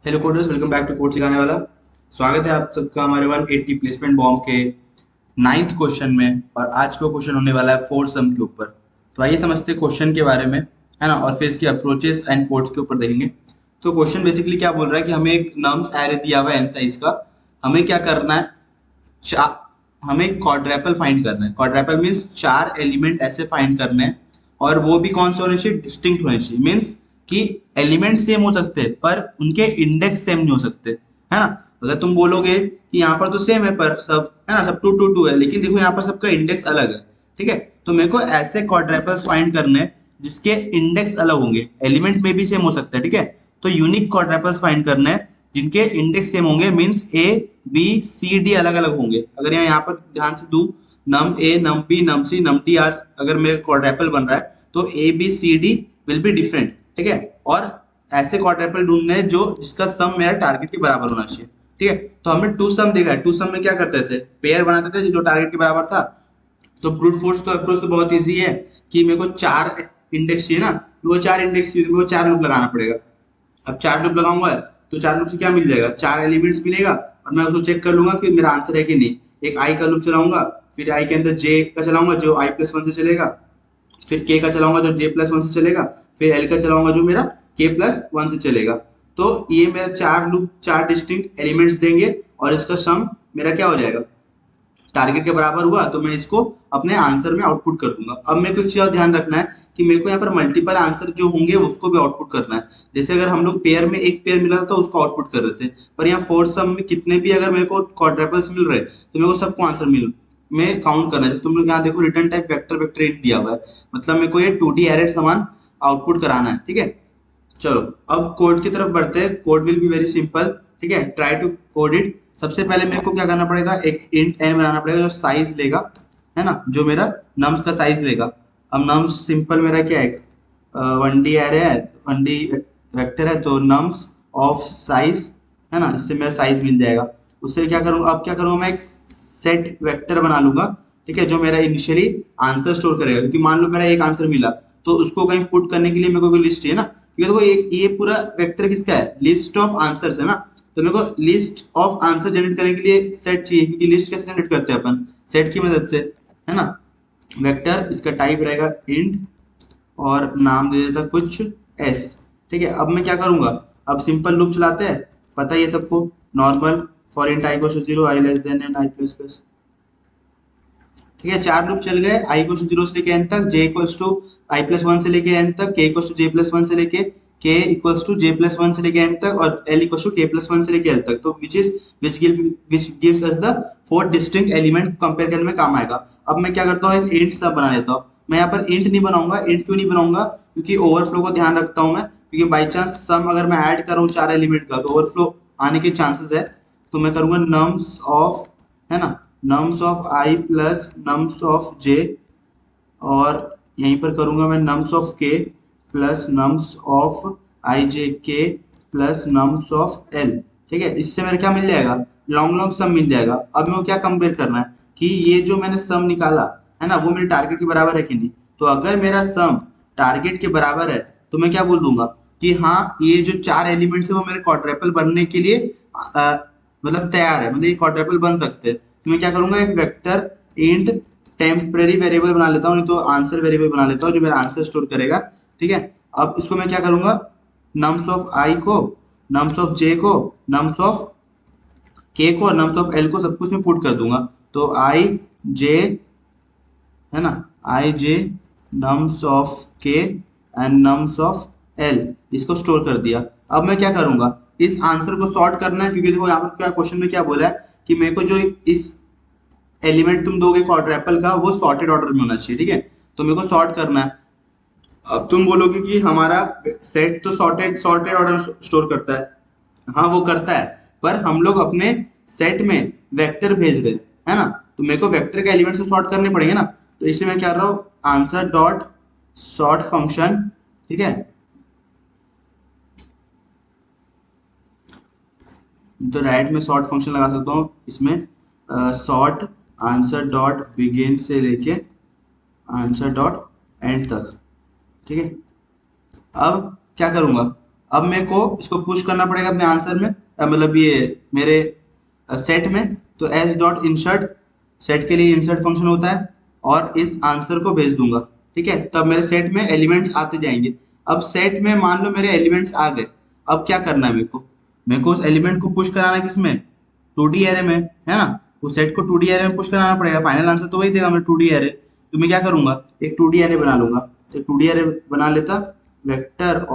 Hello coders, welcome back to code सिखाने वाला। स्वागत है आप सबका हमारे 180 प्लेसमेंट बॉम्ब के नाइन्थ क्वेश्चन में। और आज का क्वेश्चन होने वाला है फोर सम के ऊपर। तो आइए समझते हैं क्वेश्चन के बारे में, है ना, और फिर इसके अप्रोचेस एंड कोड्स के ऊपर देखेंगे। तो क्वेश्चन बेसिकली क्या बोल रहा है कि हमें एक नम्स एरे दिया हुआ है एन साइज का। हमें क्या करना है, चा हमें क्वाड्रेपल फाइंड करना है। क्वाड्रेपल मीन्स चार एलिमेंट ऐसे फाइंड करने हैं, और वो भी कौन से होने चाहिए, डिस्टिंक्ट होने चाहिए। मीन्स कि एलिमेंट सेम हो सकते हैं पर उनके इंडेक्स सेम नहीं हो सकते, है ना। अगर तुम बोलोगे कि यहाँ पर तो सेम है पर सब, है ना, सब टू टू टू है, लेकिन देखो यहाँ पर सबका इंडेक्स अलग है। ठीक है, तो मेरे को ऐसे क्वाड्रेपल्स फाइंड करने हैं जिसके इंडेक्स अलग होंगे, एलिमेंट में भी सेम हो सकता है। ठीक है, तो यूनिक क्वाड्रेपल्स फाइंड करने हैं जिनके इंडेक्स सेम होंगे, means A B C D अलग अलग होंगे। अगर यहाँ पर ध्यान से दू, num A num B num C num D are, अगर मेरे क्वाड्रेपल बन रहा है तो A B C D will be different. ठीक है, और ऐसे क्वाड्रेपल ढूंढने हैं जो जिसका सम मेरा टारगेट के बराबर होना चाहिए। ठीक है, तो हमने टू सम देखा है। टू सम में क्या करते थे, पेयर बनाते थे जो टारगेट के बराबर था। तो ब्रूट फोर्स का अप्रोच तो बहुत इजी है कि मेरे को चार इंडेक्स चाहिए ना, मेरे को चार इंडेक्स चाहिए, मेरे को चार लूप लगाना पड़ेगा। अब चार लूप लगाऊंगा तो चार लूप से क्या मिल जाएगा, चार एलिमेंट्स मिलेगा, और मैं उसको चेक कर लूंगा कि मेरा आंसर है कि नहीं। एक आई का लूप चलाऊंगा, फिर आई के अंदर जे का चलाऊंगा जो आई प्लस वन से चलेगा, फिर के का चलाऊंगा जो जे प्लस वन से चलेगा, फिर एल का चलाऊंगा जो मेरा के प्लस वन से चलेगा। तो ये मेरा चार लूप चार डिस्टिंक्ट एलिमेंट्स देंगे, और इसका सम मेरा क्या हो जाएगा, टारगेट के बराबर हुआ तो मैं इसको अपने आंसर में आउटपुट कर दूंगा। अब मेरे को एक चीज और ध्यान रखना है कि मेरे को यहाँ पर मल्टीपल आंसर जो होंगे उसको भी आउटपुट करना है। जैसे अगर हम लोग पेयर में एक पेयर मिला था तो उसको आउटपुट कर रहे थे, पर यहाँ फोर्थ सम में कितने भी अगर मेरे को क्वाड्रेपल्स मिल रहे तो मेरे को सबको आंसर मिल में काउंट करना है। जैसे तुम लोग यहाँ देखो, return type vector vector int दिया हुआ है, मतलब मेरे को ये 2D एरे सामान आउटपुट कराना है। ठीक है, चलो अब कोड की तरफ बढ़ते हैं। Code will be very simple. ठीक है, ट्राई टू कोड इट। सबसे पहले मेरे को क्या करना पड़ेगा, एक इंट एन बनाना पड़ेगा जो साइज लेगा, है ना, जो मेरा नम्स का साइज लेगा। अब नम्स सिंपल मेरा क्या है, 1D एरे है, 1D वेक्टर है, तो नम्स ऑफ साइज, है ना, इससे मेरा साइज मिल जाएगा। उससे क्या करूँगा, अब क्या करूँगा, मैं एक सेट वेक्टर बना लूंगा। ठीक है, जो मेरा इनिशियली आंसर स्टोर करेगा, क्योंकि मान लो मेरा एक आंसर मिला तो उसको कहीं पुट करने के लिए मेरे को कोई लिस्ट चाहिए ना, क्योंकि देखो एक ये पूरा वेक्टर किसका है, लिस्ट ऑफ आंसर्स है ना। तो मेरे को लिस्ट ऑफ आंसर जनरेट करने के लिए सेट चाहिए, क्योंकि लिस्ट कैसे जनरेट करते हैं अपन, सेट की मदद से, है ना। वेक्टर, इसका टाइप रहेगा इंट, और नाम दे देता कुछ एस। ठीक है, अब मैं क्या करूंगा, अब सिंपल लूप चलाते हैं, पता ही है सबको, normal for int I equals to 0 I less than N I plus plus. ठीक है, चार लूप चल गए, आई इक्वल्स टू 0 से लेके एन तक, J equals to I plus one से लेके एन तक, K equals to J plus one से लेके K equals to J plus one से लेके एन तक, और L equals to K plus one से लेके एल तक। तो which gives us the four distinct element compare करने में काम आएगा। अब मैं क्या करता हूँ, एक इंट सब बना लेता हूँ। मैं यहाँ पर इंट नहीं बनाऊंगा। इंट क्यों नहीं बनाऊंगा, क्योंकि ओवरफ्लो को ध्यान रखता हूँ मैं, क्योंकि बाई चांस सम अगर मैं ऐड करूँ चार एलिमेंट का तो ओवरफ्लो आने के चांसेस है। तो मैं करूंगा नम्स ऑफ, है ना, nums of I plus nums of J, और यहीं पर करूंगा मैं nums of K plus nums of I J K plus nums of L. ठीक है, इससे मेरा क्या मिल जाएगा, लॉन्ग लॉन्ग सम मिल जाएगा। अब मेरे को क्या कंपेयर करना है कि ये जो मैंने सम निकाला है ना, वो मेरे टारगेट के बराबर है कि नहीं। तो अगर मेरा सम टारगेट के बराबर है तो मैं क्या बोल दूंगा कि हाँ, ये जो चार एलिमेंट्स है वो मेरे क्वाड्रेपल बनने के लिए मतलब तैयार है, मतलब ये क्वाड्रेपल बन सकते हैं। तो मैं क्या करूंगा, एक वेक्टर इंट टेम्परेरी वेरिएबल बना लेता हूँ, नहीं तो आंसर वेरिएबल बना लेता हूँ जो मेरा आंसर स्टोर करेगा। ठीक है, अब इसको मैं क्या करूंगा, नम्स ऑफ आई को, नम्स ऑफ जे को, नम्स ऑफ के को, और नम्स ऑफ एल को सब कुछ में पुट कर दूंगा। तो आई जे, है ना, आई जे नम्स ऑफ के एंड नम्स ऑफ एल, इसको स्टोर कर दिया। अब मैं क्या करूंगा, इस आंसर को सॉर्ट करना है, क्योंकि देखो यहाँ पर क्या क्वेश्चन में क्या बोला है कि मेरे को जो इस एलिमेंट तुम दोगे क्वाड्रेपल का वो सॉर्टेड ऑर्डर में होना चाहिए। ठीक है, तो मेरे को सॉर्ट करना है। अब तुम बोलोगे कि हमारा सेट तो सॉर्टेड सॉर्टेड ऑर्डर स्टोर करता है। हाँ वो करता है, पर हम लोग अपने सेट में वेक्टर भेज रहे हैं, है ना, तो मेरे को वेक्टर के एलिमेंट से सॉर्ट करने पड़ेंगे ना। तो इसलिए मैं क्या कर रहा हूँ, आंसर डॉट सॉर्ट फंक्शन। ठीक है, तो डायरेक्ट में सॉर्ट फंक्शन लगा सकता हूँ इसमें, सॉर्ट आंसर डॉट बिगिन से लेके आंसर डॉट एंड तक। ठीक है, अब क्या करूंगा, अब मेरे को इसको पुश करना पड़ेगा अपने आंसर में, मतलब ये मेरे सेट में। तो एस डॉट इंसर्ट, सेट के लिए इंसर्ट फंक्शन होता है, और इस आंसर को भेज दूंगा। ठीक है, तब मेरे सेट में एलिमेंट्स आते जाएंगे। अब सेट में मान लो मेरे एलिमेंट्स आ गए, अब क्या करना है मेरे को उस एलिमेंट को पुश कराना है किसमें, 2D एरे में, है ना। उस सेट को 2D एरे में पुश कराना पड़ेगा, फाइनल आंसर तो वही देगा मैं 2D एरे। तो मैं क्या करूंगा, एक 2D एरे बना लूंगा। एक 2D एरे बना लेता, वेक्टर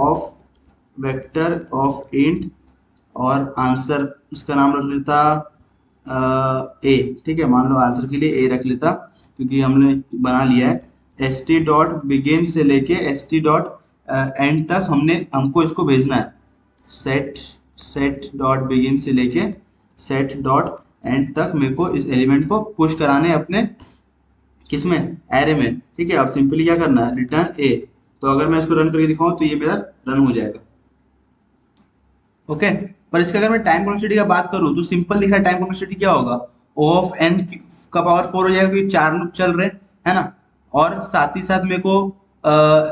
ऑफ इंट, और आंसर इसका नाम रख लेता ए। ठीक है, मान लो आंसर के लिए ए रख लेता, क्योंकि हमने बना लिया है। एस टी डॉट बिगिन से लेके एस टी डॉट एंड तक हमको इसको भेजना है। सेट डॉट बिगिन से लेके सेट डॉट एंड तक मेरे को इस एलिमेंट को पुश कराने अपने किसमें, एरे में। ठीक है, अब सिंपली क्या करना है, रिटर्न ए। तो अगर मैं इसको रन करके दिखाऊं तो ये मेरा रन हो जाएगा। ओके, पर इसका अगर मैं टाइम कॉम्प्लेक्सिटी का बात करूं तो सिंपल दिख रहा है। टाइम कॉम्प्लेक्सिटी क्या होगा, ओ ऑफ एन का पावर 4 हो जाएगा, क्योंकि 4 लूप चल रहे हैं, है ना। और साथ ही साथ मेरे को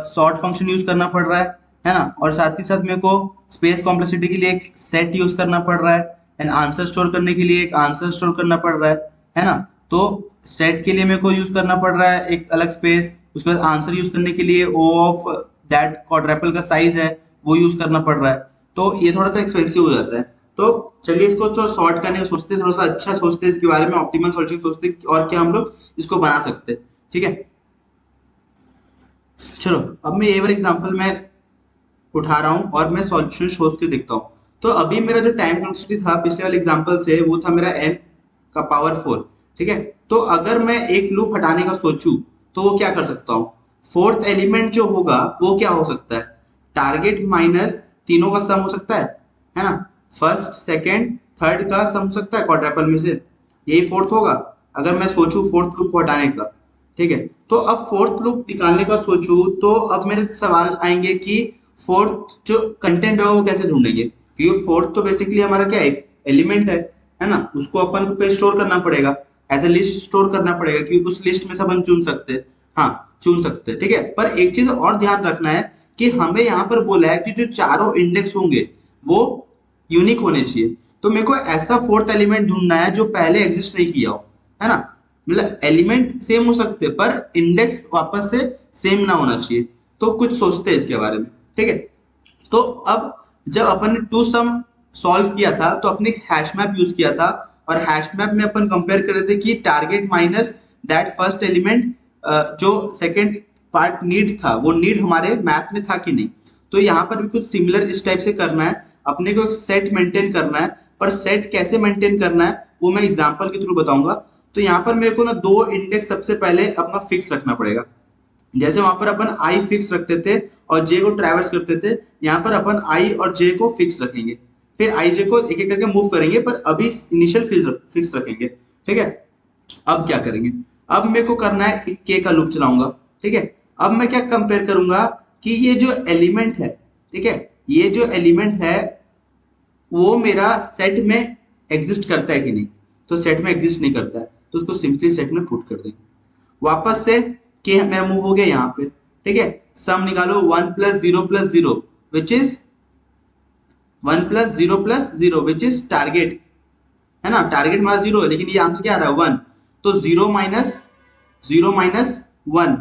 सॉर्ट फंक्शन यूज करना पड़ रहा है ना। और साथ ही साथ मेरे को स्पेस कॉम्प्लेक्सिटी के लिए एक सेट यूज करना पड़ रहा है, एंड आंसर स्टोर करने के लिए एक आंसर स्टोर करना पड़ रहा है ना। तो सेट के लिए मेरे को यूज करना पड़ रहा है एक अलग स्पेस, उसके बाद आंसर यूज करने के लिए ओ ऑफ दैट क्वाड्रेपल का साइज है वो यूज करना पड़ रहा है। तो ये थोड़ा सा एक्सपेंसिव हो जाता है। तो चलिए इसको तो सॉर्ट करने का सोचते हैं, थोड़ा सा अच्छा सोचते हैं इसके बारे में, ऑप्टिमल सॉल्यूशन सोचते हैं और क्या हम लोग इसको बना सकते हैं। ठीक है, चलो अब मैं ये वाला एग्जांपल में उठा रहा हूँ और मैं सॉल्यूशन सोच के देखता हूँ। तो अभी मेरा जो टाइम कॉम्प्लेक्सिटी था पिछले वाले एग्जांपल से, वो था मेरा n का पावर 4। ठीक है, तो अगर मैं एक लूप हटाने का सोचूं तो वो क्या कर सकता हूँ, फोर्थ एलिमेंट जो होगा वो क्या हो सकता है, टारगेट माइनस तीनों का सम हो सकता है ना। फर्स्ट सेकेंड थर्ड का सम हो सकता है क्वाड्रेपल में से, यही फोर्थ होगा अगर मैं सोचूं फोर्थ लूप को हटाने का। ठीक है, तो अब फोर्थ लूप निकालने का सोचूं तो अब मेरे सवाल आएंगे कि फोर्थ जो कंटेंट है वो कैसे ढूंढेंगे, क्योंकि फोर्थ तो बेसिकली हमारा क्या है, एलिमेंट है ना। उसको अपन को कहीं स्टोर करना पड़ेगा, एज ए लिस्ट स्टोर करना पड़ेगा, क्योंकि उस लिस्ट में से अपन चुन सकते हैं। हाँ, चुन सकते हैं। ठीक है, पर एक चीज और ध्यान रखना है कि हमें यहाँ पर बोला है कि जो चारों इंडेक्स होंगे वो यूनिक होने चाहिए। तो मेरे को ऐसा फोर्थ एलिमेंट ढूंढना है जो पहले एग्जिस्ट नहीं किया हो, है ना। मतलब एलिमेंट सेम हो सकते हैं पर इंडेक्स वापस से सेम ना होना चाहिए। तो कुछ सोचते हैं इसके बारे में। ठीक है, तो अब जब अपन ने टू सम सॉल्व किया था तो अपने एक हैश मैप यूज किया था, और हैश मैप में अपन कंपेयर कर रहे थे कि target minus that first element, जो सेकंड पार्ट नीड था वो नीड हमारे मैप में था कि नहीं। तो यहाँ पर भी कुछ सिमिलर इस टाइप से करना है, अपने को एक सेट मेंटेन करना है। पर सेट कैसे मेंटेन करना है वो मैं एग्जांपल के थ्रू बताऊंगा। तो यहाँ पर मेरे को ना दो इंडेक्स सबसे पहले अपना फिक्स रखना पड़ेगा। जैसे वहां पर अपन आई फिक्स रखते थे और जे को ट्रैवर्स करते थे, यहाँ पर अपन आई और जे को फिक्स रखेंगे, फिर आई जे को एक एक करके मूव करेंगे, पर अभी इनिशियल फिक्स रखेंगे। ठीक है, अब क्या करेंगे, अब मेरे को करना है के का लूप चलाऊंगा। ठीक है, अब मैं क्या कंपेयर करूंगा कि ये जो एलिमेंट है, ठीक है, ये जो एलिमेंट है वो मेरा सेट में एग्जिस्ट करता है कि नहीं। तो सेट में एग्जिस्ट नहीं करता है तो उसको सिंपली सेट में पुट कर देंगे। वापस से के मेरा मूव हो गया यहाँ पे। ठीक है, सम निकालो 1 + 0 + 0 which is 1 + 0 + 0 which is target, है ना। टारगेट हमारा 0 है लेकिन ये आंसर क्या आ रहा है 1। तो 0 - 0 - 1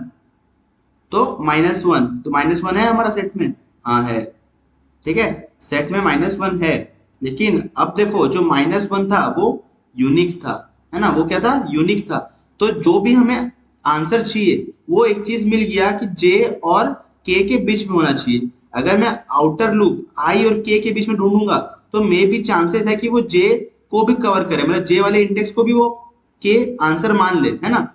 तो -1, तो -1 है हमारा सेट में, हाँ है। ठीक है, सेट में -1 है, लेकिन अब देखो जो -1 था वो यूनिक था, है ना। वो क्या था, यूनिक था। तो जो भी हमें आंसर चाहिए वो एक चीज मिल गया कि जे और के बीच में होना चाहिए। अगर मैं आउटर लूप आई और के बीच में ढूंढूंगा तो मे भी चांसेस है कि वो जे को भी कवर करे, मतलब जे वाले इंडेक्स को भी वो के आंसर मान ले, है ना,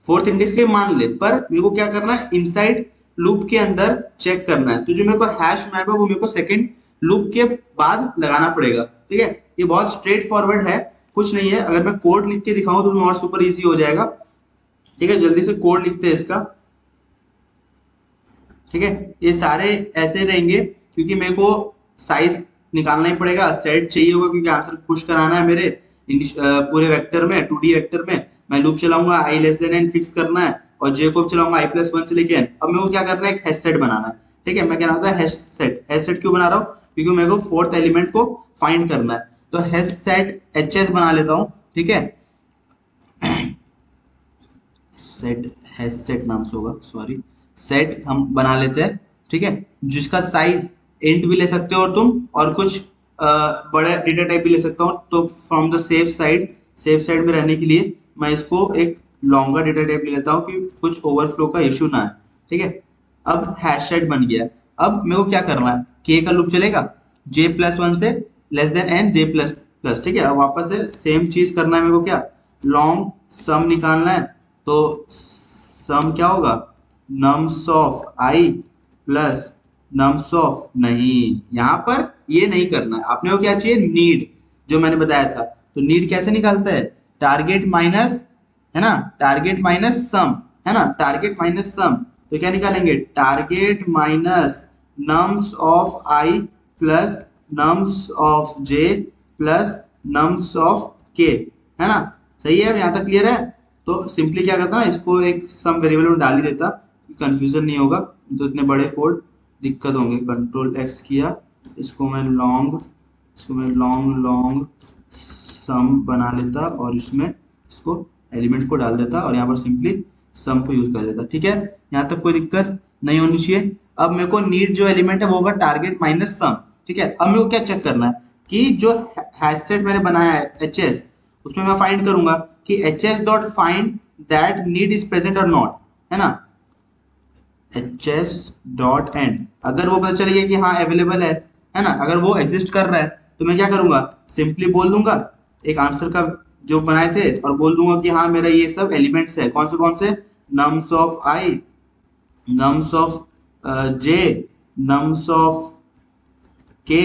फोर्थ इंडेक्स के मान ले। पर मेरे को क्या करना है, इनसाइड लूप के अंदर चेक करना है। तो जो मेरे को हैश मैप है वो मेरे को सेकंड लूप के बाद लगाना पड़ेगा। ठीक है, ये बहुत स्ट्रेट फॉरवर्ड है, कुछ नहीं है। अगर मैं कोड लिख के दिखाऊं तो और सुपर इजी हो जाएगा। ठीक है, जल्दी से कोड लिखते हैं इसका। ठीक है, ये सारे ऐसे रहेंगे क्योंकि मेरे को साइज निकालना ही पड़ेगा, सेट चाहिए होगा क्योंकि आंसर पुश कराना है मेरे पूरे वेक्टर में, 2D वेक्टर में। मैं लूप चलाऊंगा i n फिक्स करना है और जे को चलाऊंगा i+1 से लेके n। अब मेरे को क्या करना है, एक हैश सेट बनाना है। ठीक है, मैं क्या बनाता है हैश सेट। हैश सेट क्यों बना रहा हूँ, क्योंकि मेरे को फोर्थ एलिमेंट को फाइंड करना है। तो हैश सेट एचएस बना लेता हूँ, ठीक है, सेट हैश सेट नाम से होगा, सॉरी, सेट हम बना लेते हैं, ठीक है, जिसका साइज इंट भी ले सकते हो और तुम, और कुछ बड़ा डेटा टाइप भी ले सकता हूँ। तो फ्रॉम द सेफ साइड में रहने के लिए मैं इसको एक लॉन्गर डेटा टाइप ले लेता हूँ कि कुछ ओवरफ्लो का इशू ना है, ठीक है। अब हैश सेट बन गया। अब मेरे को क्या करना है, के का लूप चलेगा j+1 से लेस देन n j++, ठीक है। अब वापस से सेम चीज करना है मेरे को, क्या लॉन्ग सम निकालना है। तो सम क्या होगा, nums of i plus nums of, नहीं, यहाँ पर ये नहीं करना है, आपने को क्या चाहिए, नीड, जो मैंने बताया था। तो नीड कैसे निकालता है, टारगेट माइनस, है ना, टारगेट माइनस सम, है ना, टारगेट माइनस सम। तो क्या निकालेंगे, target minus nums of i plus nums of j plus nums of k, है ना। सही है, यहाँ तक क्लियर है। तो सिंपली क्या करता ना, इसको एक सम वेरिएबल में डाल ही देता, कंफ्यूजन नहीं होगा, तो इतने बड़े कोड दिक्कत होंगे। कंट्रोल एक्स किया, इसको मैं लॉन्ग सम बना लेता और इसमें इसको एलिमेंट को डाल देता और यहाँ पर सिंपली सम को यूज कर देता, ठीक है। यहाँ तक कोई दिक्कत नहीं होनी चाहिए। अब मेरे को नीड जो एलिमेंट है वो होगा टारगेट माइनस सम, ठीक है। अब मेरे को क्या चेक करना है कि जो हैश सेट मैंने बनाया है एचएस, उसमें मैं फाइंड करूंगा कि HS dot find that need is present और नॉट, है ना, एचएस डॉट एंड। अगर वो पता चल गया कि हाँ अवेलेबल है ना, अगर वो एग्जिस्ट कर रहा है, तो मैं क्या करूंगा, सिंपली बोल दूंगा एक आंसर का जो बनाए थे और बोल दूंगा कि हाँ मेरा ये सब एलिमेंट्स है, कौन से, nums of I, nums of J, nums of के,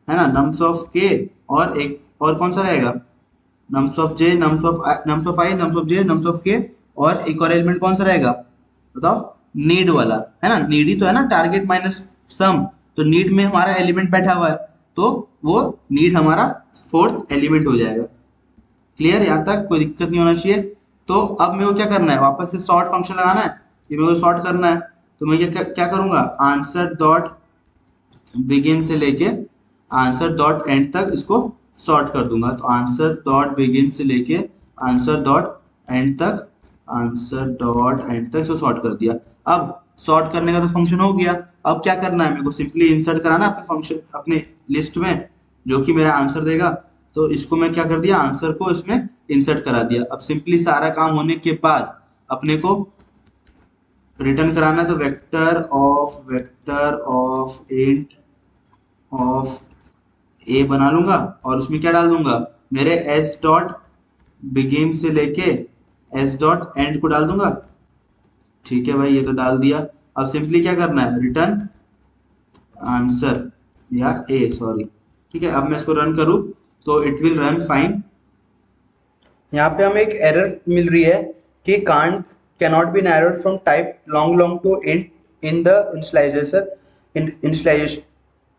है ना, नम्स ऑफ के, और एक और कौन सा रहेगा, nums of J, nums of I, nums of J, nums of के, और एक और एलिमेंट कौन सा रहेगा, बताओ, नीड वाला, है ना। नीड ही तो है ना, टारगेट माइनस सम, तो नीड में हमारा एलिमेंट बैठा हुआ है, तो वो नीड हमारा फोर्थ एलिमेंट हो जाएगा। क्लियर, यहाँ तक कोई दिक्कत नहीं होना चाहिए। तो अब मेरे को क्या करना है, वापस से सॉर्ट फंक्शन लगाना है, ये मेरे को सॉर्ट करना है। तो मैं क्या करूंगा, आंसर डॉट बिगिन से लेके आंसर डॉट एंड तक इसको सॉर्ट कर दूंगा। तो आंसर डॉट बिगिन से लेके आंसर डॉट एंड तक, इसको सॉर्ट कर दिया। अब सॉर्ट करने का तो फंक्शन हो गया। अब क्या करना है, मेरे को सिंपली इंसर्ट कराना अपने फंक्शन, अपने लिस्ट में, जो कि मेरा आंसर देगा। तो इसको मैं क्या कर दिया, आंसर को इसमें इंसर्ट करा दिया। अब सिंपली सारा काम होने के बाद अपने को रिटर्न कराना है, तो वेक्टर ऑफ इंट ऑफ ए बना लूंगा और उसमें क्या डाल दूंगा, मेरे एस डॉट बिगिन से लेके एस डॉट एंड को डाल दूंगा। ठीक है भाई, ये तो डाल दिया। अब सिंपली क्या करना है, रिटर्न आंसर या ए, सॉरी, ठीक है। अब मैं इसको रन करूं तो इट विल रन फाइन। यहाँ पे हमें एक एरर मिल रही है कि cannot be narrowed from type long to int in the initialization,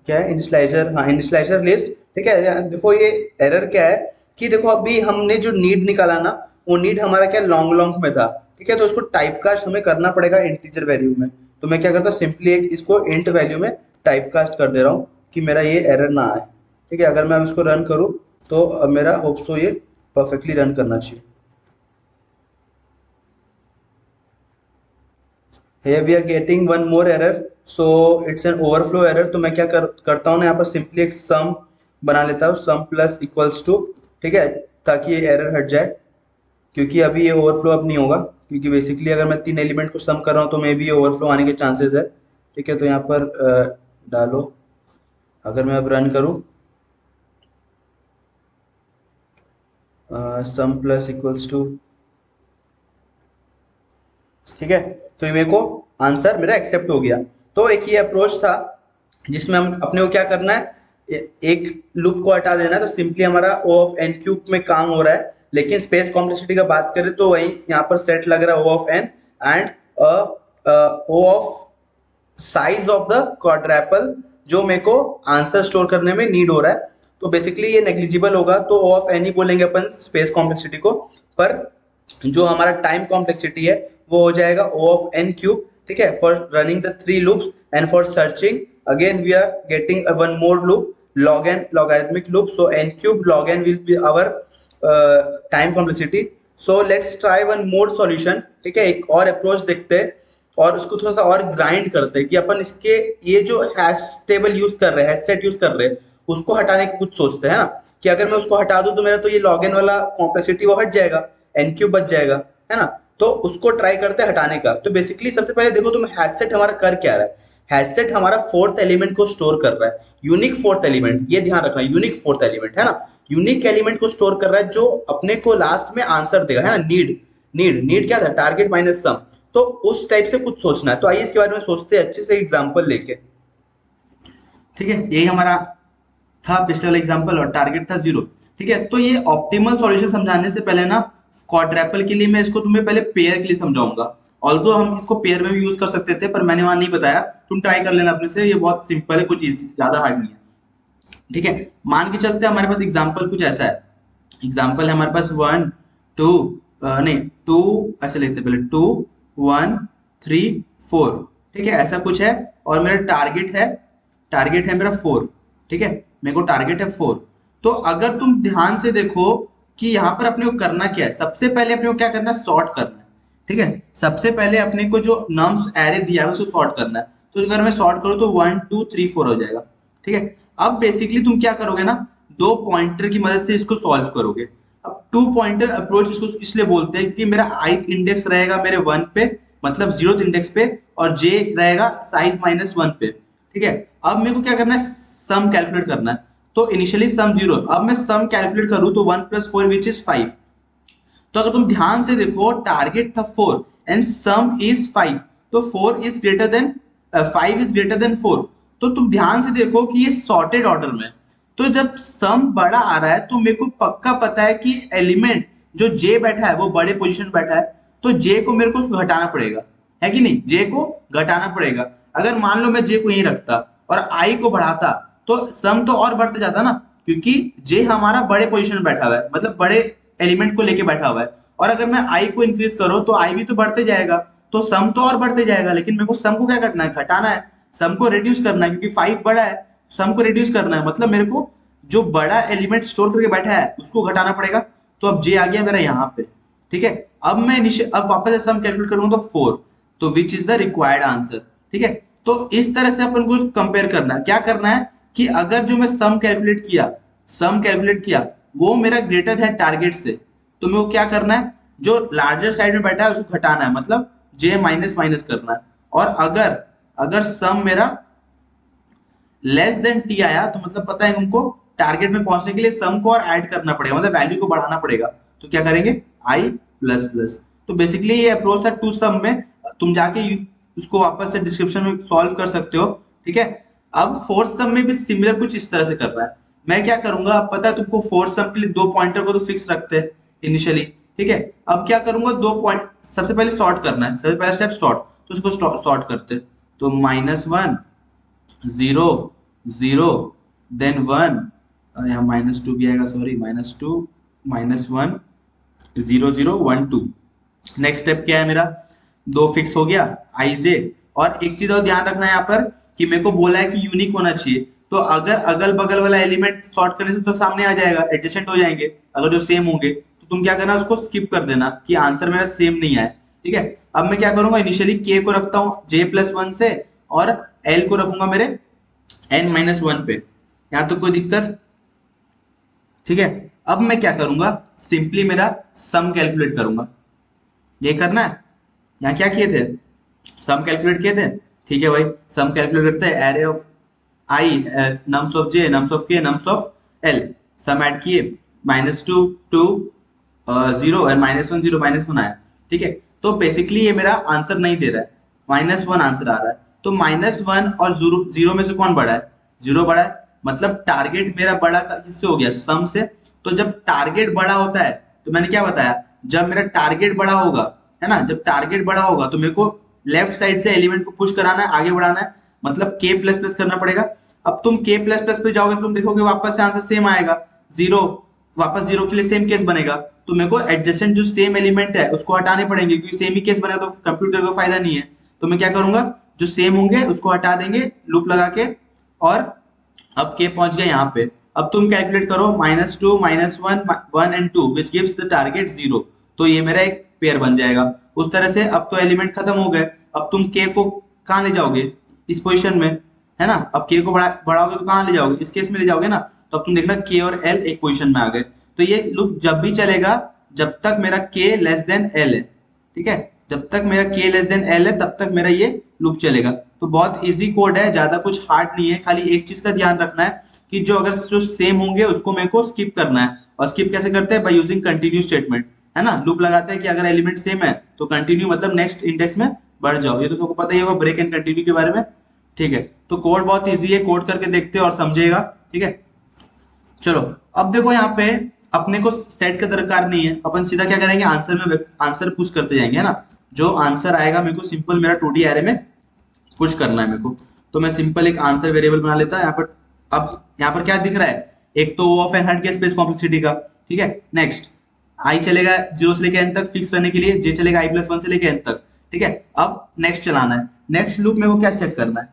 क्या है, इनिशियलाइजर, हाँ, इनिशियलाइजर लिस्ट, ठीक है। देखो ये एरर क्या है कि देखो अभी हमने जो नीड निकाला ना, वो नीड हमारा क्या लॉन्ग में था, ठीक है। तो उसको टाइप कास्ट हमें करना पड़ेगा इंटीजर वैल्यू में। तो मैं क्या करता हूँ, सिंपली एक इसको इंट वैल्यू में टाइप कास्ट कर दे रहा हूँ कि मेरा ये एरर ना आए, ठीक है। अगर मैं अब इसको रन करूँ तो अब मेरा होप सो ये परफेक्टली रन करना चाहिए। Here we are getting one more error, so it's an overflow error। तो मैं क्या करता हूँ ना, यहाँ पर सिंपली एक सम बना लेता हूँ, सम प्लस इक्वल्स टू, ठीक है, ताकि ये एरर हट जाए। क्योंकि अभी ये ओवरफ्लो अब नहीं होगा, क्योंकि बेसिकली अगर मैं 3 एलिमेंट को सम कर रहा हूँ तो मे भी ये ओवरफ्लो आने के चांसेस है, ठीक है। तो यहाँ पर डालो, अगर मैं अब रन करूँ, सम प्लस इक्वल्स टू, ठीक है, तो ये मेरे को आंसर मेरा एक्सेप्ट हो गया। तो एक ये अप्रोच था जिसमें हम अपने को क्या करना है, एक लूप को हटा देना है। तो सिंपली हमारा ओ ऑफ एन क्यूब में काम हो रहा है, लेकिन स्पेस कॉम्प्लेक्सिटी का बात करें तो वही यहाँ पर सेट लग रहा है O of N and O of size of the quadruple, जो मेरे को आंसर स्टोर करने में नीड हो रहा है। तो बेसिकली ये नेग्लिजिबल होगा, तो ओ ऑफ एन ही बोलेंगे अपन स्पेस कॉम्प्लेक्सिटी को। पर जो हमारा टाइम कॉम्प्लेक्सिटी है वो हो जाएगा ओ ऑफ एन क्यूब, ठीक है, for running the 3 loops and for searching again we are getting one more loop, log n logarithmic loop. So n cube log n will be our time complexity. So let's try one more solution. ठीक है, एक और approach देखते हैं और उसको थोड़ा सा और ग्राइंड करते हैं कि अपन इसके ये जो हैश टेबल यूज कर रहे हैं, हैश सेट यूज कर रहे हैं, उसको हटाने की कुछ सोचते हैं ना, कि अगर मैं उसको हटा दूं तो मेरा तो ये लॉग एन वाला कॉम्प्लेक्सिटी वो हट जाएगा, एन क्यूब बच जाएगा, है ना। तो उसको ट्राई करते हैं हटाने का। तो बेसिकली सबसे पहले देखो तुम हैश सेट हमारा कर क्या रहा है। हैश सेट हमारा फोर्थ एलिमेंट को स्टोर कर रहा है, यूनिक फोर्थ एलिमेंट, ये ध्यान रखना, यूनिक फोर्थ एलिमेंट, है ना। यूनिक एलिमेंट को स्टोर कर रहा है जो अपने को लास्ट में आंसर देगा, है ना। नीड क्या था, टारगेट माइनस सम। तो उस टाइप से कुछ सोचना है। तो आइए इसके बारे में सोचते हैं अच्छे से एग्जांपल लेके। ठीक है, यही हमारा था पिछले वाला एग्जांपल और टारगेट था 0। ठीक है, तो ये ऑप्टिमल सॉल्यूशन समझाने से पहले ना क्वाड्रेपल के लिए मैं इसको तुम्हें पहले पेयर के लिए समझाऊंगा। ऑल्दो हम इसको पेयर में भी यूज कर सकते थे पर मैंने वहां नहीं बताया, तुम ट्राई कर लेना अपने से, ये बहुत सिंपल है, कुछ ज्यादा हार्ड नहीं है। ठीक है, मान के चलते हमारे पास एग्जांपल कुछ ऐसा है। एग्जांपल है हमारे पास 1 2 नहीं 2 ऐसे लिखते पहले 2 1 3 4। ठीक है, ऐसा कुछ है और मेरा टारगेट है मेरा 4। ठीक है, मेरे को टारगेट है 4। तो अगर तुम ध्यान से देखो कि यहाँ पर अपने को करना क्या है, सबसे पहले अपने को क्या करना है, सॉर्ट करना है। ठीक है, सबसे पहले अपने को जो नम्स एरे दिया है उसको सॉर्ट करना है। तो अगर मैं सॉर्ट करूँ तो 1 2 3 4 हो जाएगा। ठीक है, अब बेसिकली तुम क्या करोगे ना, दो पॉइंटर की मदद से इसको सॉल्व करोगे। अब 2 पॉइंटर अप्रोच इसको इसलिए बोलते हैं क्योंकि मेरा ith इंडेक्स रहेगा मेरे 1 पे, मतलब 0th इंडेक्स पे, और j रहेगा साइज -1 पे। ठीक है, अब मेरे को क्या करना है, सम कैलकुलेट करना है। तो इनिशियली सम 0, अब मैं सम कैलकुलेट करूं तो 1 + 4 विच इज 5। तो अगर तुम ध्यान से देखो टारगेट था 4 एंड सम इज 5, तो 4 is greater than 5 is greater than 4। तो तुम ध्यान से देखो कि ये सॉर्टेड ऑर्डर में, तो जब सम बड़ा आ रहा है तो मेरे को पक्का पता है कि एलिमेंट जो j बैठा है वो बड़े पोजीशन बैठा है, तो j को मेरे को उसको घटाना पड़ेगा, है कि नहीं, j को घटाना पड़ेगा। अगर मान लो मैं j को यहीं रखता और i को बढ़ाता तो सम तो और बढ़ते जाता ना, क्योंकि j हमारा बड़े पोजीशन में बैठा हुआ है, मतलब बड़े एलिमेंट को लेके बैठा हुआ है। और अगर मैं i को इंक्रीज करूं तो i भी तो बढ़ते जाएगा, तो सम तो और बढ़ते जाएगा। लेकिन मेरे को सम को क्या करना है, घटाना है, सम को रिड्यूस करना है, क्योंकि 5 बड़ा है, सम को रिड्यूस करना है, मतलब मेरे को जो बड़ा एलिमेंट स्टोर करके बैठा है उसको घटाना पड़ेगा। तो अब j आ गया मेरा यहाँ पे। ठीक है, अब मैं अब वापस से सम कैलकुलेट करूंगा तो 4, तो which is the required answer. ठीक है, तो इस तरह से अपन को कंपेयर करना है। क्या करना है कि अगर जो मैं सम कैलकुलेट किया वो मेरा ग्रेटर है टारगेट से, तो मेरे को क्या करना है, जो लार्जर साइड में बैठा है उसको घटाना है, मतलब j माइनस माइनस करना है। और अगर सम मेरा लेस देन t आया तो मतलब पता है उनको टारगेट में पहुंचने के लिए सम को और ऐड करना पड़ेगा, मतलब वैल्यू को बढ़ाना पड़ेगा। तो क्या करेंगे, i प्लस प्लस। तो बेसिकली ये अप्रोच था टू सम में, तुम जाके उसको वापस से डिस्क्रिप्शन में सॉल्व कर सकते हो। ठीक है, अब फोर्थ सम में भी सिमिलर कुछ इस तरह से कर रहा है। मैं क्या करूंगा, अब पता है तुमको फोर्थ सम के लिए दो पॉइंटर को तो फिक्स रखते हैं इनिशियली। ठीक है, अब क्या करूंगा, दो पॉइंट सबसे पहले सॉर्ट करना है, सबसे पहला स्टेप सॉर्ट, तो उसको सॉर्ट करते, तो -1 0 0 देन 1, यहाँ -2 भी आएगा, सॉरी -2 -1 0 0 1 2। नेक्स्ट स्टेप क्या है मेरा, दो फिक्स हो गया i j। और एक चीज और ध्यान रखना है यहाँ पर कि मेरे को बोला है कि यूनिक होना चाहिए, तो अगर अगल बगल वाला एलिमेंट सॉर्ट करने से तो सामने आ जाएगा, एडजेसेंट हो जाएंगे। अगर जो सेम होंगे तो तुम क्या करना, उसको स्किप कर देना कि आंसर मेरा सेम नहीं आए। ठीक है, अब मैं क्या करूंगा, इनिशियली k को रखता हूँ j+1 से और l को रखूंगा मेरे n-1 पे, यहाँ तो कोई दिक्कत। ठीक है, अब मैं क्या करूंगा, सिंपली मेरा सम कैलकुलेट करूंगा, ये करना है। यहाँ क्या किए थे, सम कैलकुलेट किए थे। ठीक है भाई, सम कैलकुलेट करते हैं, array of i nums of j nums of k nums of l, sum add किए, -2 2 0 और -1 0 -1 आया। ठीक है, तो बेसिकली ये मेरा आंसर नहीं दे रहा है, -1 आंसर आ रहा है। तो -1 और 0 में से कौन बड़ा है, 0 बड़ा है, मतलब टारगेट मेरा बड़ा किससे हो गया, सम से। तो जब टारगेट बड़ा होता है तो मैंने क्या बताया, जब मेरा टारगेट बड़ा होगा, है ना, जब टारगेट बड़ा होगा तो मेरे को लेफ्ट साइड से एलिमेंट को पुश कराना है, आगे बढ़ाना है, मतलब k++ करना पड़ेगा। अब तुम k++ पे जाओगे तुम देखोगे वापस से आंसर सेम आएगा, 0 वापस 0 के लिए सेम केस बनेगा। तो मेरे को एडजेसेंट जो सेम एलिमेंट है उसको हटाने पड़ेंगे, क्योंकि सेम ही केस बनेगा तो कंप्यूटर को फायदा नहीं है। तो मैं क्या करूंगा, जो सेम होंगे उसको हटा देंगे लूप लगा के, और अब k पहुंच गया यहाँ पे। अब तुम कैलकुलेट करो -2 -1 1 and 2 which gives the target 0। तो ये मेरा एक पेयर बन जाएगा। उस तरह से अब तो एलिमेंट खत्म हो गए। अब तुम k को कहाँ ले जाओगे, इस पोजीशन में, है ना। अब k को बढ़ाओगे तो कहाँ ले जाओगे, इस केस में ले जाओगे ना। तो अब तुम देखना k और l एक पोजीशन में आ गए। तो ये लूप जब भी चलेगा जब तक मेरा k लेस देन l है, ठीक है। जब तक मेरा k लेस देन l है तब तक मेरा ये लूप चलेगा। तो बहुत इजी कोड है, ज्यादा कुछ हार्ड नहीं है। खाली एक चीज का ध्यान रखना है कि जो अगर जो सेम होंगे उसको मेरे को स्किप करना है। और स्किप कैसे करते हैं, बाय यूजिंग कंटिन्यू स्टेटमेंट, है ना। लूप लगाते हैं कि अगर एलिमेंट सेम है तो कंटिन्यू मतलब नेक्स्ट इंडेक्स में बढ़ जाओ। ये तो सबको पता ही होगा ब्रेक एंड कंटिन्यू के बारे में, ठीक है। तो कोड बहुत इजी है, कोड करके देखते हैं और समझेगा, ठीक है। चलो अब देखो यहाँ पे अपने को सेट का दरकार नहीं है, अपन सीधा क्या करेंगे, आंसर पुश करते जाएंगे, है ना। जो आंसर आएगा मेरे को सिंपल मेरा 2D एरे में पुश करना है मेरे को। तो मैं सिंपल एक आंसर वेरिएबल बना लेता है यहाँ पर। अब यहाँ पर क्या दिख रहा है, एक तो O ऑफ n हट गया स्पेस कॉम्प्लेक्सिटी का, ठीक है। नेक्स्ट i चलेगा 0 से लेके n तक फिक्स रहने के लिए, j चलेगा i+1 से लेके n तक, ठीक है। अब नेक्स्ट चलाना है। नेक्स्ट लूप में वो क्या चेक करना है,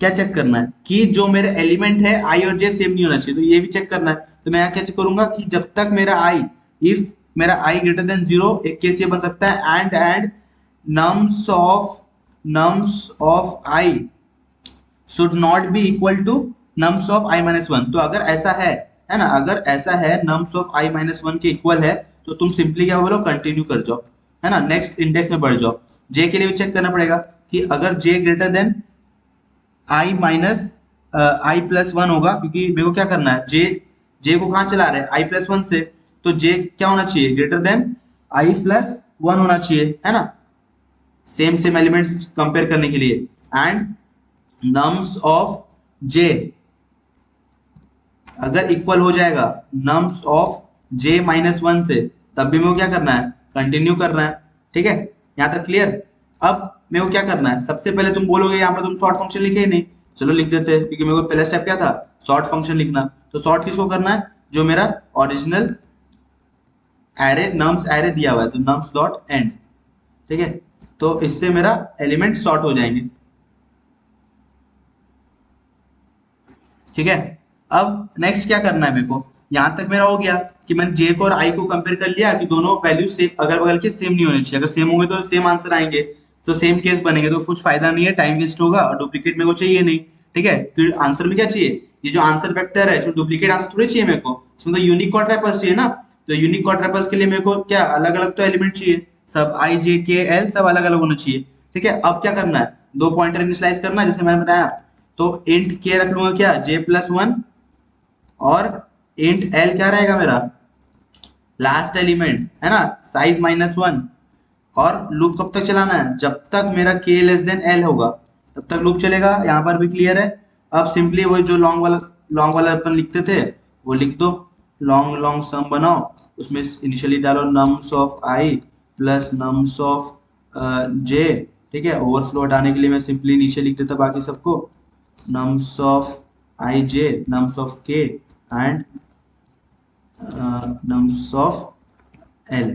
क्या चेक करना है कि जो मेरे एलिमेंट है i और j सेम नहीं होना चाहिए। तो ये भी चेक करना है। तो मैं यहाँ क्या चेक करूंगा कि जब तक मेरा i, इफ मेरा i ग्रेटर देन 0, एक केस ये बन सकता है and nums of i should not be equal to nums of i-1। तो अगर ऐसा है ना, अगर ऐसा है nums of i-1 के इक्वल है तो तुम सिंपली क्या बोलो, कंटिन्यू कर जाओ, है ना, नेक्स्ट इंडेक्स में बढ़ जाओ। j के लिए भी चेक करना पड़ेगा कि अगर j greater than i minus i+1 होगा, क्योंकि मेरे को क्या करना है, j को कहाँ चला रहे हैं, i+1 से। तो j क्या होना चाहिए, ग्रेटर देन i+1 होना चाहिए, है ना। सेम एलिमेंट्स कंपेयर करने के लिए। एंड nums of j अगर इक्वल हो जाएगा nums of j-1 से, तब भी मेरे को क्या करना है, कंटिन्यू करना है, ठीक है। यहाँ तक क्लियर। अब मेरे को क्या करना है, सबसे पहले तुम बोलोगे यहाँ पर तुम सॉर्ट फंक्शन लिखे ही नहीं, चलो लिख देते हैं, क्योंकि मेरे को पहला स्टेप क्या था, सॉर्ट फंक्शन लिखना। तो सॉर्ट किसको करना है, जो मेरा ओरिजिनल एरे नम्स एरे दिया हुआ है, तो nums डॉट एंड, ठीक है। तो इससे मेरा एलिमेंट सॉर्ट हो जाएंगे, ठीक है। अब नेक्स्ट क्या करना है मेरे को, यहां तक मेरा हो गया कि मैंने j को और i को कंपेयर कर लिया कि दोनों वैल्यू सेम, अगर बगल के सेम नहीं होने चाहिए। अगर सेम होंगे तो सेम आंसर आएंगे, तो सेम केस बनेंगे, तो कुछ फायदा नहीं है, टाइम वेस्ट होगा और डुप्लीकेट मेरे को चाहिए नहीं, ठीक है। फिर आंसर में क्या चाहिए, ये जो आंसर वेक्टर है इसमें डुप्लीकेट आंसर थोड़ी चाहिए मेरे को, इसमें तो यूनिक क्वाड्रैपल्स चाहिए ना। तो यूनिक क्वाड्रैपल्स के लिए मेरे को क्या अलग अलग तो एलिमेंट चाहिए, सब i j k l सब अलग अलग होना चाहिए, ठीक है। अब क्या करना है, दो पॉइंटर इनिशियलाइज करना है जैसे मैंने बताया। तो इंट k रख लूंगा क्या, j+1, और इंट l क्या रहेगा मेरा, लास्ट एलिमेंट, है ना, साइज -1। और लूप कब तक चलाना है, जब तक मेरा k लेस देन l होगा तब तक लूप चलेगा। यहाँ पर भी क्लियर है। अब सिंपली वो जो लॉन्ग वाला अपन लिखते थे वो लिख दो, लॉन्ग सम बनाओ, उसमें इनिशियली डालो nums of i plus nums of j, ठीक है। ओवरफ्लो हटाने के लिए मैं सिंपली नीचे लिख देता बाकी सबको, nums of i j, nums of k and nums of l,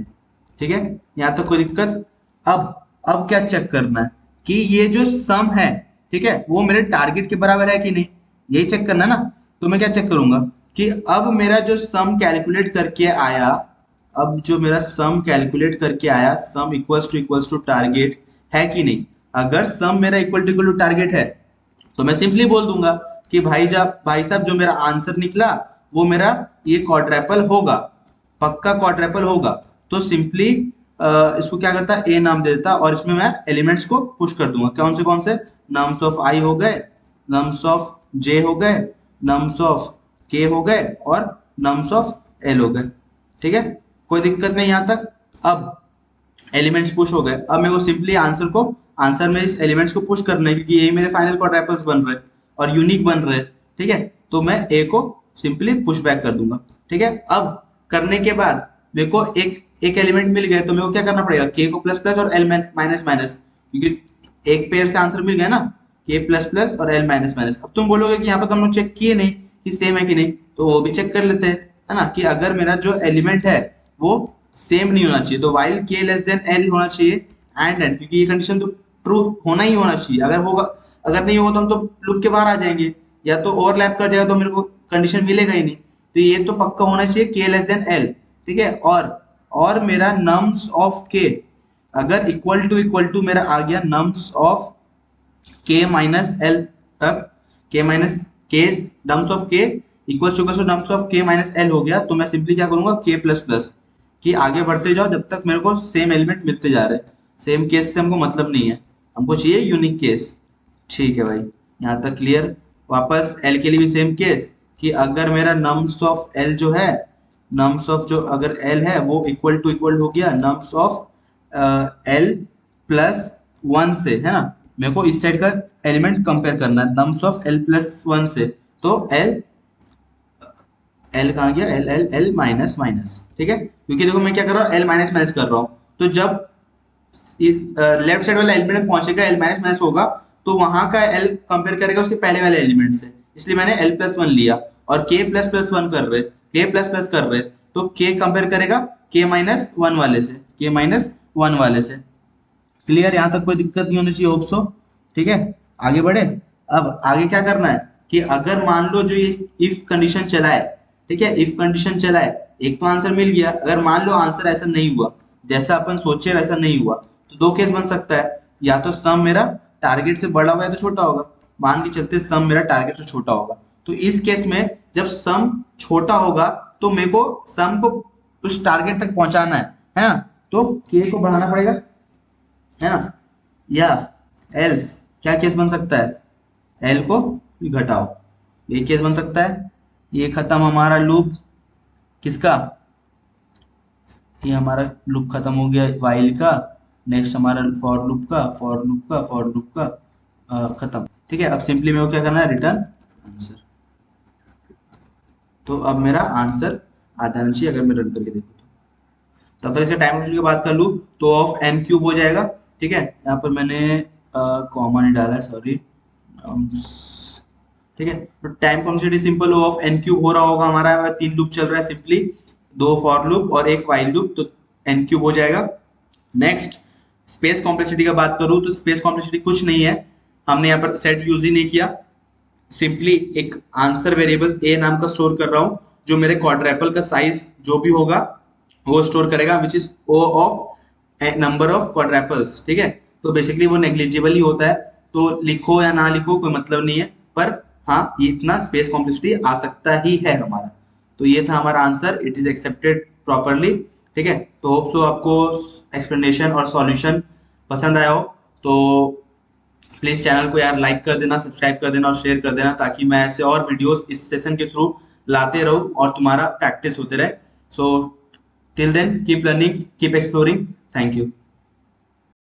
ठीक है। यहाँ तक कोई दिक्कत। अब क्या चेक करना है कि ये जो सम है, ठीक है, वो मेरे टारगेट के बराबर है कि नहीं, यही चेक करना है ना। तो मैं क्या चेक करूंगा कि अब मेरा जो सम कैलकुलेट करके आया, अब जो मेरा सम कैलकुलेट करके आया, सम इक्वल्स टू टारगेट है कि नहीं। अगर सम मेरा इक्वल टू टारगेट है तो मैं सिंपली बोल दूंगा कि भाई साहब जो मेरा आंसर निकला वो मेरा ये क्वाड्रैपल होगा, पक्का क्वाड्रैपल होगा। तो सिंपली इसको क्या करता, ए नाम दे देता और इसमें मैं एलिमेंट्स को पुश कर दूंगा। कौन से nums of i हो गए, nums of j हो गए, nums of k हो गए और nums of l हो गए, ठीक है। कोई दिक्कत नहीं यहाँ तक। अब एलिमेंट्स पुश हो गए। अब मेरे को सिंपली आंसर में इस एलिमेंट्स को पुश करना है, क्योंकि यही मेरे फाइनल क्वाड्रैपल्स बन रहे और यूनिक बन रहे, ठीक है। तो मैं ए को सिंपली पुश बैक कर दूंगा, ठीक है। अब करने के बाद मेरे को एक एलिमेंट मिल गया, तो मेरे को क्या करना पड़ेगा, k को प्लस प्लस और l माइनस माइनस, क्योंकि एक पेयर से आंसर मिल गया ना, k प्लस प्लस और l माइनस माइनस। अब तुम बोलोगे कि यहाँ पर तो हम लोग चेक किए नहीं कि सेम है कि नहीं, तो वो भी चेक कर लेते हैं, है ना, कि अगर मेरा जो एलिमेंट है वो सेम नहीं होना चाहिए, तो while k less than l होना चाहिए एंड क्योंकि ये कंडीशन तो ट्रू होना ही होना चाहिए। अगर नहीं होगा तो हम तो लूप के बाहर आ जाएंगे, या तो ओवरलैप कर जाएगा तो मेरे को कंडीशन मिलेगा ही नहीं। तो ये तो पक्का होना चाहिए k लेस देन l, ठीक है। और मेरा नम्स ऑफ k अगर इक्वल टू मेरा आ गया nums of k minus l तक, k minus k nums of k equal to nums of k minus l हो गया, तो मैं सिंपली क्या करूंगा k प्लस प्लस कि आगे बढ़ते जाओ जब तक मेरे को सेम एलिमेंट मिलते जा रहे हैं। सेम केस से हमको मतलब नहीं है, हमको चाहिए यूनिक केस। ठीक है भाई, यहाँ तक क्लियर। वापस l के लिए भी सेम केस कि अगर मेरा नम्स ऑफ l जो है, नम्स ऑफ जो अगर l है वो इक्वल हो गया नम्स ऑफ l प्लस 1 से, है ना। मेरे को इस साइड का एलिमेंट कंपेयर करना है नम्स ऑफ l प्लस 1 से, तो l कहाँ गया, l माइनस माइनस, ठीक है। क्योंकि देखो मैं क्या कर रहा हूँ, l माइनस माइनस कर रहा हूँ, तो जब लेफ्ट साइड वाला एलिमेंट पहुंचेगा l माइनस माइनस होगा, तो वहां का l कंपेयर करेगा उसके पहले वाले एलिमेंट से, इसलिए मैंने l प्लस 1 लिया। और k प्लस प्लस 1 कर रहे, k प्लस प्लस कर रहे, तो k कंपेयर करेगा k माइनस 1 वाले से, k माइनस 1 वाले से। क्लियर, यहाँ तक कोई दिक्कत नहीं होनी चाहिए, होप सो। ठीक है, आगे बढ़े। अब आगे क्या करना है कि अगर मान लो जो ये इफ कंडीशन चलाए, ठीक है, इफ कंडीशन चलाए, एक तो आंसर मिल गया। अगर मान लो आंसर ऐसा नहीं हुआ, जैसा अपन सोचे वैसा नहीं हुआ, तो दो केस बन सकता है। या तो सम मेरा टारगेट से बड़ा होगा या तो छोटा होगा। मान के चलते सम मेरा टारगेट से छोटा होगा, तो इस केस में जब सम छोटा होगा तो मेरे को सम को उस टारगेट तक पहुंचाना है ना, तो के को बढ़ाना पड़ेगा, है ना। या एल्स क्या केस बन सकता है, एल को घटाओ, ये केस बन सकता है। ये खत्म हमारा लूप किसका, ये हमारा लूप खत्म हो गया वाइल का। नेक्स्ट हमारा फॉर लूप का खत्म। ठीक है, अब सिंपली मेरे को क्या करना है, रिटर्न आंसर। तो अब मेरा आंसर आ जाना चाहिए अगर मैं रन करके देखूँ तो। तब तक इसका टाइम की बात कर लूँ तो ऑफ एन क्यूब हो जाएगा। ठीक है, यहाँ पर मैंने कॉमा नहीं डाला है, सॉरी। ठीक है, तो time complexity simple of N cube हो रहा होगा हमारा, 3 लूप चल रहा है सिंपली, 2 फॉर लूप और 1 वाइल लूप, तो एन क्यूब हो जाएगा। नेक्स्ट स्पेस कॉम्प्लेक्सिटी का बात करूं तो स्पेस कॉम्प्लेक्सिटी कुछ नहीं है, हमने यहाँ पर सेट यूज ही नहीं किया। सिंपली एक आंसर वेरिएबल ए नाम का स्टोर कर रहा हूं, जो मेरे क्वाड्रेपल का साइज जो भी होगा वो स्टोर करेगा, which is O of number of quadruples. ठीक है, तो बेसिकली वो नेग्लिजिबल ही होता है, तो लिखो या ना लिखो कोई मतलब नहीं है, पर हाँ ये इतना स्पेस कॉम्प्लेक्सिटी आ सकता ही है हमारा। तो ये था हमारा answer, it is accepted properly. ठीक है, तो होप सो आपको एक्सप्लेनेशन और सॉल्यूशन पसंद आया हो, तो प्लीज चैनल को यार लाइक कर देना, सब्सक्राइब कर देना और शेयर कर देना, ताकि मैं ऐसे और वीडियोस इस सेशन के थ्रू लाते रहूं और तुम्हारा प्रैक्टिस होते रहे। So till then keep learning, keep exploring, thank you.